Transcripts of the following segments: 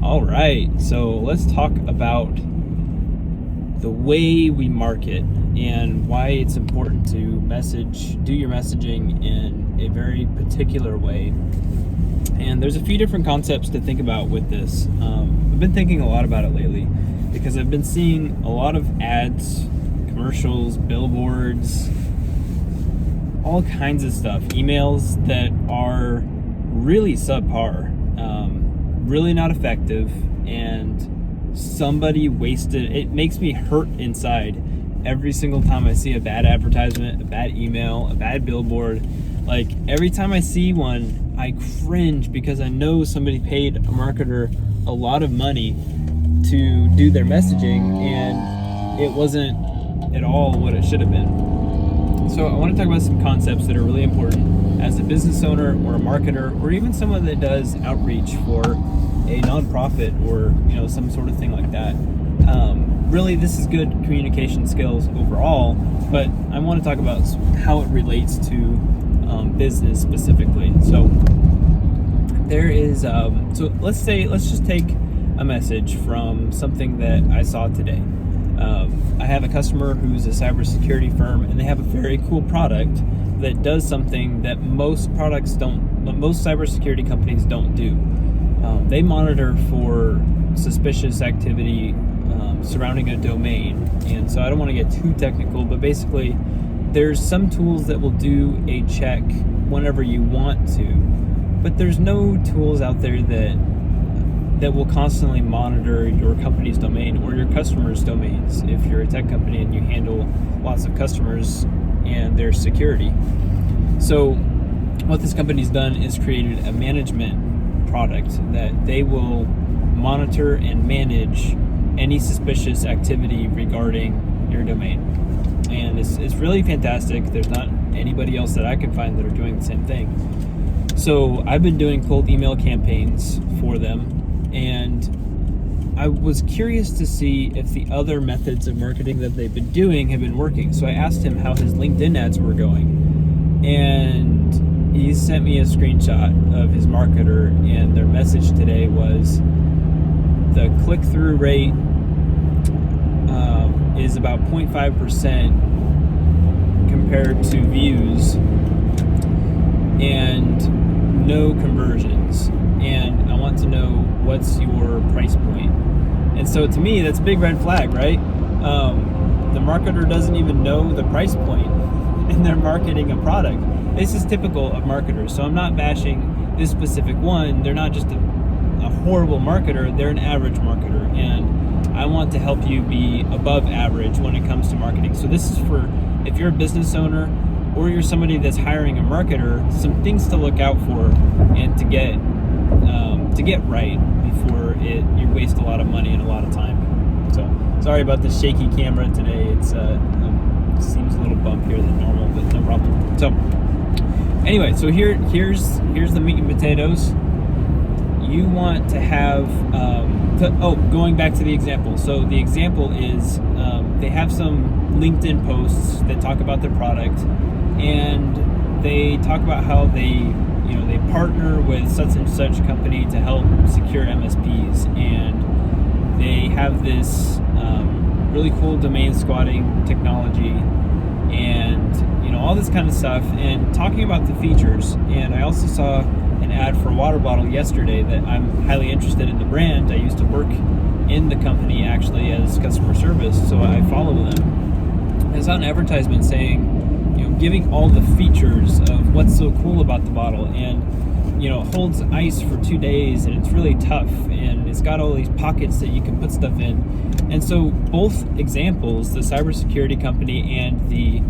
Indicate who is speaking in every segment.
Speaker 1: All right, so let's talk about the way we market and why it's important to do your messaging in a very particular way. And there's a few different concepts to think about with this. I've been thinking a lot about it lately because I've been seeing a lot of ads, commercials, billboards, all kinds of stuff, emails that are really subpar, really not effective, and somebody wasted. It makes me hurt inside every single time I see a bad advertisement, a bad email, a bad billboard. Like every time I see one, I cringe because I know somebody paid a marketer a lot of money to do their messaging and it wasn't at all what it should have been. So I want to talk about some concepts that are really important as a business owner or a marketer or even someone that does outreach for a nonprofit or some sort of thing like that. Really, this is good communication skills overall, but I want to talk about how it relates to business specifically. So there is, so let's just take a message from something that I saw today. I have a customer who's a cybersecurity firm, and they have a very cool product that does something that most cybersecurity companies don't do. They monitor for suspicious activity surrounding a domain, and so I don't want to get too technical, but basically there's some tools that will do a check whenever you want to, but there's no tools out there that will constantly monitor your company's domain or your customers' domains if you're a tech company and you handle lots of customers and their security. So what this company's done is created a management product that they will monitor and manage any suspicious activity regarding your domain. And it's really fantastic. There's not anybody else that I can find that are doing the same thing. So I've been doing cold email campaigns for them, and I was curious to see if the other methods of marketing that they've been doing have been working. So I asked him how his LinkedIn ads were going, and he sent me a screenshot of his marketer, and their message today was the click-through rate is about 0.5% compared to views and no conversions. And I want to know, what's your price point? And so to me, that's a big red flag, right? The marketer doesn't even know the price point and they're marketing a product. This is typical of marketers. So I'm not bashing this specific one. They're not just a horrible marketer, they're an average marketer. And I want to help you be above average when it comes to marketing. So this is for if you're a business owner or you're somebody that's hiring a marketer, some things to look out for and to get right before you waste a lot of money and a lot of time. So sorry about the shaky camera today. It seems a little bumpier than normal, but no problem. So anyway, so here's the meat and potatoes. You want to have going back to the example. So the example is they have some LinkedIn posts that talk about their product, and they talk about how they partner with such and such company to help secure MSPs, and they have this really cool domain squatting technology and all this kind of stuff, and talking about the features. And I also saw an ad for a water bottle yesterday that I'm highly interested in the brand. I used to work in the company actually as customer service, so I follow them. I saw an advertisement saying, giving all the features of what's so cool about the bottle, and it holds ice for 2 days, and it's really tough, and it's got all these pockets that you can put stuff in. And so both examples, the cybersecurity company and the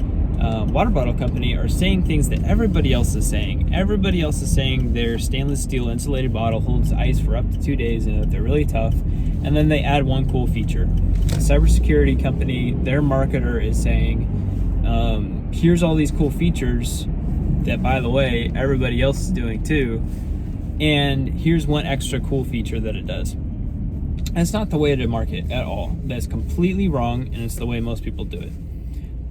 Speaker 1: water bottle company, are saying things that everybody else is saying. Everybody else is saying their stainless steel insulated bottle holds ice for up to 2 days and that they're really tough. And then they add one cool feature. The cybersecurity company, their marketer is saying, here's all these cool features that, by the way, everybody else is doing too. And here's one extra cool feature that it does. That's not the way to market at all. That's completely wrong, and it's the way most people do it.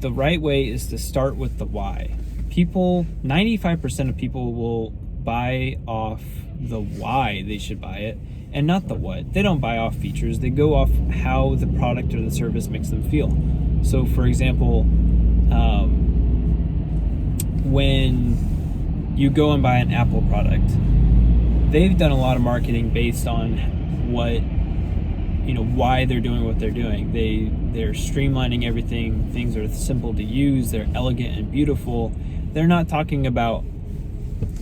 Speaker 1: The right way is to start with the why. 95% of people will buy off the why they should buy it, and not the what. They don't buy off features. They go off how the product or the service makes them feel. So, for example, when you go and buy an Apple product, they've done a lot of marketing based on why they're doing what they're doing. They're streamlining everything. Things are simple to use. They're elegant and beautiful. They're not talking about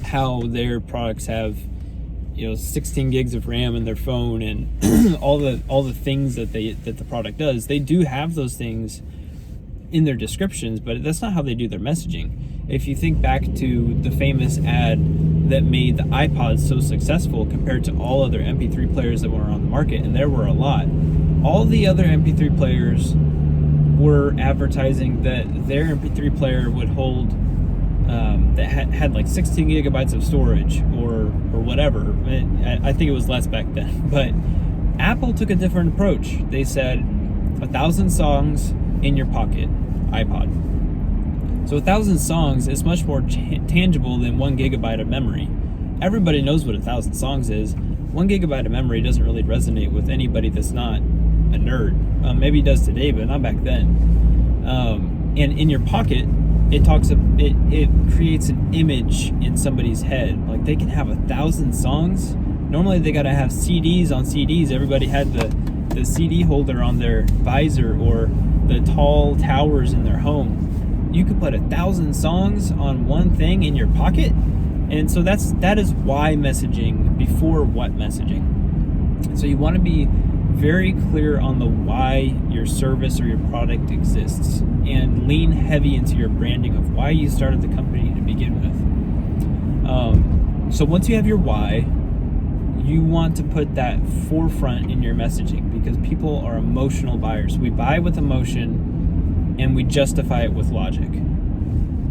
Speaker 1: how their products have 16 gigs of RAM in their phone and all the things that the product does. They do have those things in their descriptions, but that's not how they do their messaging. If you think back to the famous ad that made the iPod so successful compared to all other MP3 players that were on the market, and there were a lot, all the other MP3 players were advertising that their MP3 player would hold that had like 16 gigabytes of storage or whatever. I think it was less back then, but Apple took a different approach. They said 1,000 songs in your pocket, iPod. So 1,000 songs is much more tangible than 1 gigabyte of memory. Everybody knows what 1,000 songs is. 1 gigabyte of memory doesn't really resonate with anybody that's not a nerd. Maybe it does today, but not back then. And in your pocket, it creates an image in somebody's head. Like, they can have 1,000 songs. Normally they gotta have CDs on CDs. Everybody had the CD holder on their visor or the tall towers in their home. You could put 1,000 songs on one thing in your pocket. And so that is why messaging before what messaging. So you want to be very clear on the why your service or your product exists, and lean heavy into your branding of why you started the company to begin with. So once you have your why, you want to put that forefront in your messaging, because people are emotional buyers. We buy with emotion and we justify it with logic.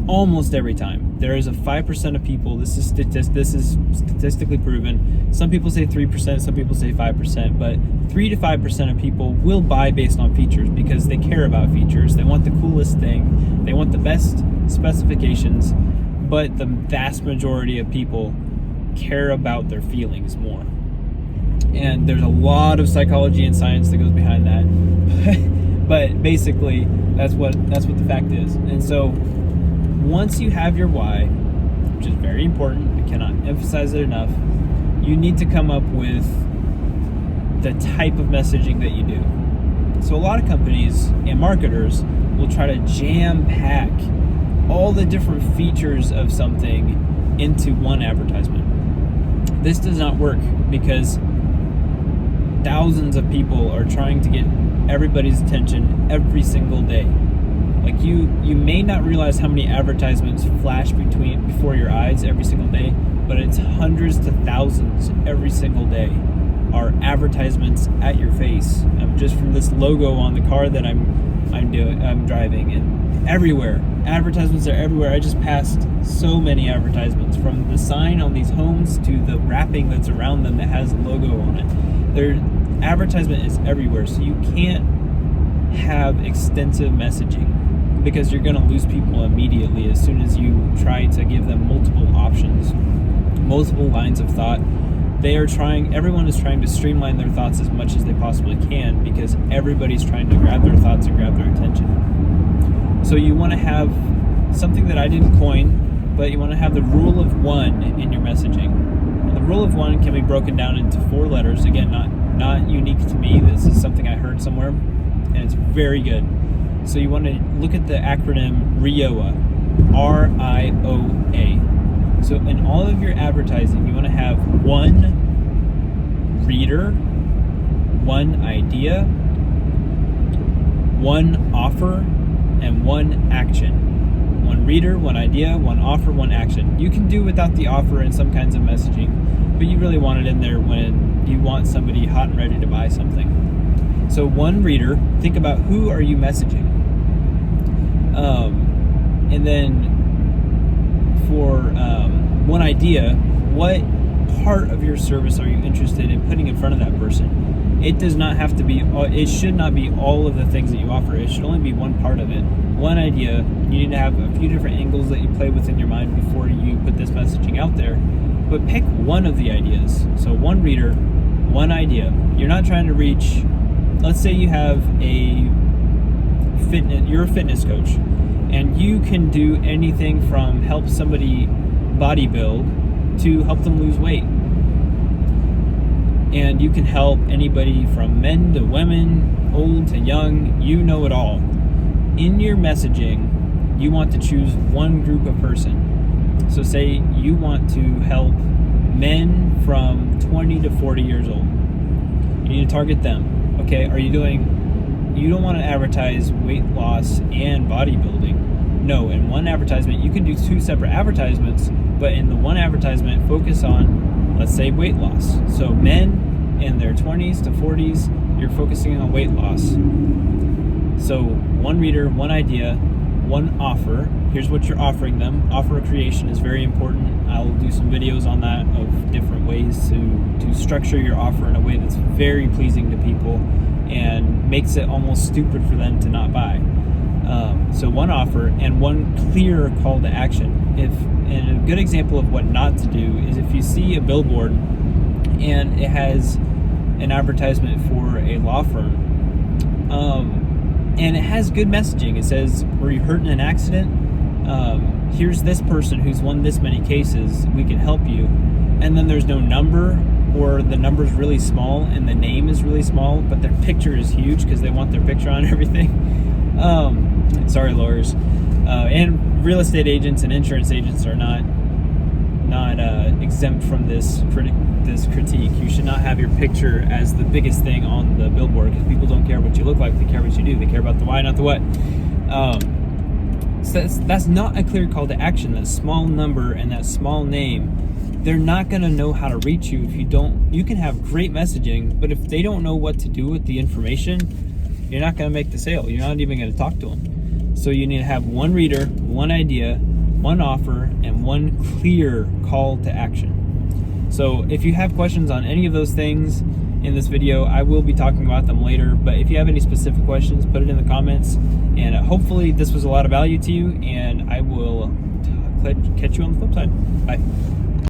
Speaker 1: Almost every time. There is a 5% of people, this is statistically proven. Some people say 3%, some people say 5%, but 3 to 5% of people will buy based on features because they care about features. They want the coolest thing. They want the best specifications, but the vast majority of people care about their feelings more. And there's a lot of psychology and science that goes behind that. But basically, that's what the fact is. And so once you have your why, which is very important, I cannot emphasize it enough, you need to come up with the type of messaging that you do. So a lot of companies and marketers will try to jam-pack all the different features of something into one advertisement. This does not work because thousands of people are trying to get everybody's attention every single day. Like you may not realize how many advertisements flash before your eyes every single day, but it's hundreds to thousands every single day are advertisements at your face. Just from this logo on the car that I'm driving, and everywhere. Advertisements are everywhere. I just passed so many advertisements, from the sign on these homes to the wrapping that's around them that has a logo on it. Advertisement is everywhere, so you can't have extensive messaging because you're going to lose people immediately as soon as you try to give them multiple options, multiple lines of thought. Everyone is trying to streamline their thoughts as much as they possibly can because everybody's trying to grab their thoughts and grab their attention. So you want to have something that I didn't coin, but you want to have the rule of one in your messaging. And the rule of one can be broken down into 4 letters. Again, not unique to me. This is something I heard somewhere, and it's very good. So you want to look at the acronym RIOA, RIOA. So in all of your advertising, you want to have 1 reader, 1 idea, 1 offer, and 1 action. 1 reader, 1 idea, 1 offer, 1 action. You can do without the offer in some kinds of messaging, but you really want it in there when you want somebody hot and ready to buy something. So 1 reader, think about who are you messaging. And then for 1 idea, what part of your service are you interested in putting in front of that person? It does not have to be, it should not be all of the things that you offer. It should only be 1 part of it. 1 idea, you need to have a few different angles that you play with in your mind before you put this messaging out there. But pick 1 of the ideas. So 1 reader, one idea. You're not trying to reach, let's say you have you're a fitness coach, and you can do anything from help somebody bodybuild to help them lose weight. And you can help anybody from men to women, old to young, you know it all. In your messaging, you want to choose one group of person. So say you want to help men from 20 to 40 years old. You need to target them. Okay, you don't want to advertise weight loss and bodybuilding. No, in one advertisement, you can do 2 separate advertisements, but in the one advertisement, focus on, let's say, weight loss. So men in their 20s to 40s, you're focusing on weight loss. So one reader, one idea, one offer. Here's what you're offering them. Offer creation is very important. I'll do some videos on that of different ways to structure your offer in a way that's very pleasing to people and makes it almost stupid for them to not buy. So one offer and one clear call to action. And a good example of what not to do is if you see a billboard and it has an advertisement for a law firm, and it has good messaging. It says, were you hurt in an accident? Here's this person who's won this many cases. We can help you. And then there's no number, or the number's really small and the name is really small, but their picture is huge because they want their picture on everything. Sorry, lawyers. And real estate agents and insurance agents are not exempt from this critique. You should not have your picture as the biggest thing on the billboard, because people don't care what you look like, they care what you do. They care about the why, not the what. So that's not a clear call to action. That small number and that small name, they're not going to know how to reach you if you don't. You can have great messaging, but if they don't know what to do with the information, you're not going to make the sale. You're not even going to talk to them. So you need to have one reader, one idea, one offer, and one clear call to action. So if you have questions on any of those things in this video, I will be talking about them later, but if you have any specific questions, put it in the comments, and hopefully this was a lot of value to you, and I will catch you on the flip side. Bye.